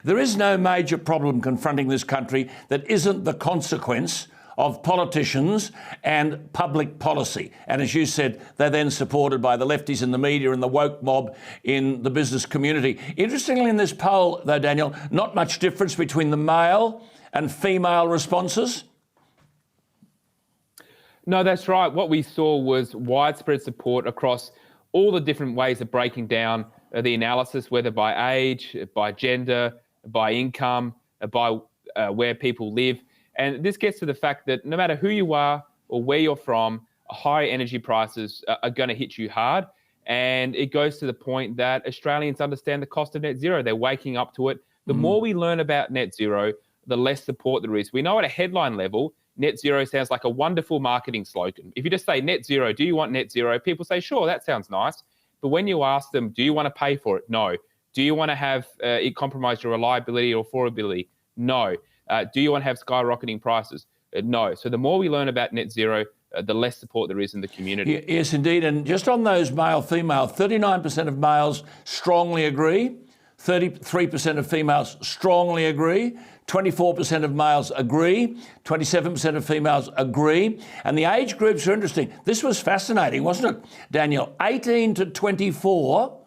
There is no major problem confronting this country that isn't the consequence of politicians and public policy. And as you said, they're then supported by the lefties in the media and the woke mob in the business community. Interestingly, in this poll, though, Daniel, not much difference between the male and female responses. No, that's right. What we saw was widespread support across all the different ways of breaking down the analysis, whether by age, by gender, by income, by where people live. And this gets to the fact that no matter who you are or where you're from, high energy prices are going to hit you hard. And it goes to the point that Australians understand the cost of net zero. They're waking up to it. The more we learn about net zero, the less support there is. We know at a headline level, net zero sounds like a wonderful marketing slogan. If you just say net zero, do you want net zero? People say, sure, that sounds nice. But when you ask them, do you want to pay for it? No. Do you want to have it compromise your reliability or affordability? No. Do you want to have skyrocketing prices? No. So the more we learn about net zero, the less support there is in the community. Yes, indeed. And just on those male-female, 39% of males strongly agree, 33% of females strongly agree, 24% of males agree, 27% of females agree. And the age groups are interesting. This was fascinating, wasn't it, Daniel? 18 to 24,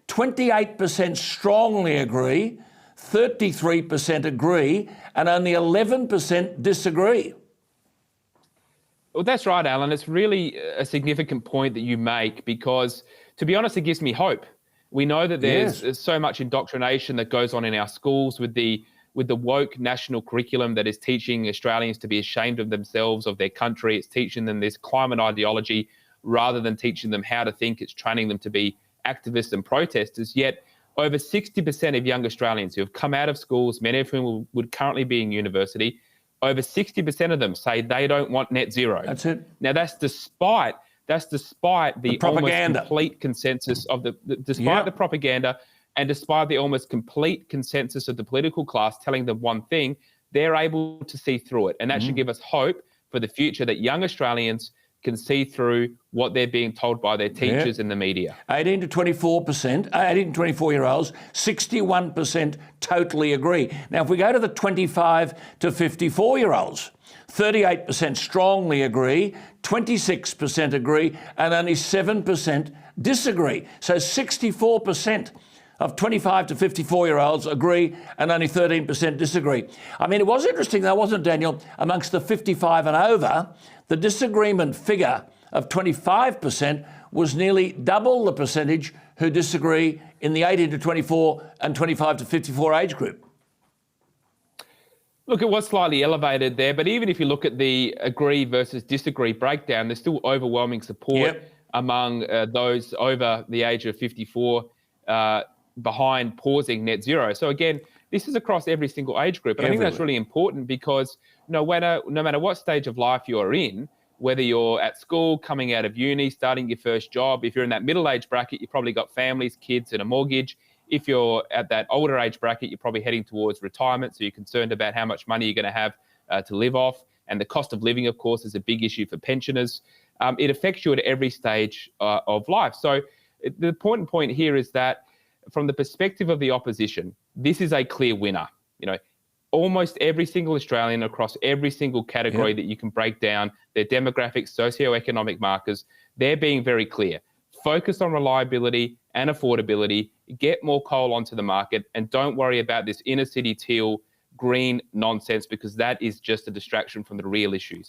28% strongly agree, 33% agree, and only 11% disagree. Well, that's right, Alan. It's really a significant point that you make because, to be honest, it gives me hope. We know that there's so much indoctrination that goes on in our schools with the woke national curriculum that is teaching Australians to be ashamed of themselves, of their country. It's teaching them this climate ideology rather than teaching them how to think. It's training them to be activists and protesters. Yet over 60% of young Australians who have come out of schools, many of whom would currently be in university, over 60% of them say they don't want net zero. That's it. Now, that's despite the almost complete consensus of the propaganda and despite the almost complete consensus of the political class telling them one thing, they're able to see through it. And that should give us hope for the future that young Australians can see through what they're being told by their teachers and the media. 18 to 24-year-olds, 61% totally agree. Now, if we go to the 25 to 54-year-olds, 38% strongly agree, 26% agree, and only 7% disagree. So 64% of 25 to 54-year-olds agree and only 13% disagree. I mean, it was interesting, though, wasn't it, Daniel? Amongst the 55 and over, the disagreement figure of 25% was nearly double the percentage who disagree in the 18 to 24 and 25 to 54 age group. Look, it was slightly elevated there, but even if you look at the agree versus disagree breakdown, there's still overwhelming support among those over the age of 54 behind pausing net zero. So again, this is across every single age group. And I think that's really important because no matter what stage of life you're in, whether you're at school, coming out of uni, starting your first job, if you're in that middle age bracket, you've probably got families, kids and a mortgage. If you're at that older age bracket, you're probably heading towards retirement. So you're concerned about how much money you're going to have to live off. And the cost of living, of course, is a big issue for pensioners. It affects you at every stage of life. So the important point here is that from the perspective of the opposition, this is a clear winner. You know, almost every single Australian across every single category that you can break down, their demographic, socioeconomic markers, they're being very clear. Focus on reliability and affordability, get more coal onto the market, and don't worry about this inner city teal green nonsense because that is just a distraction from the real issues.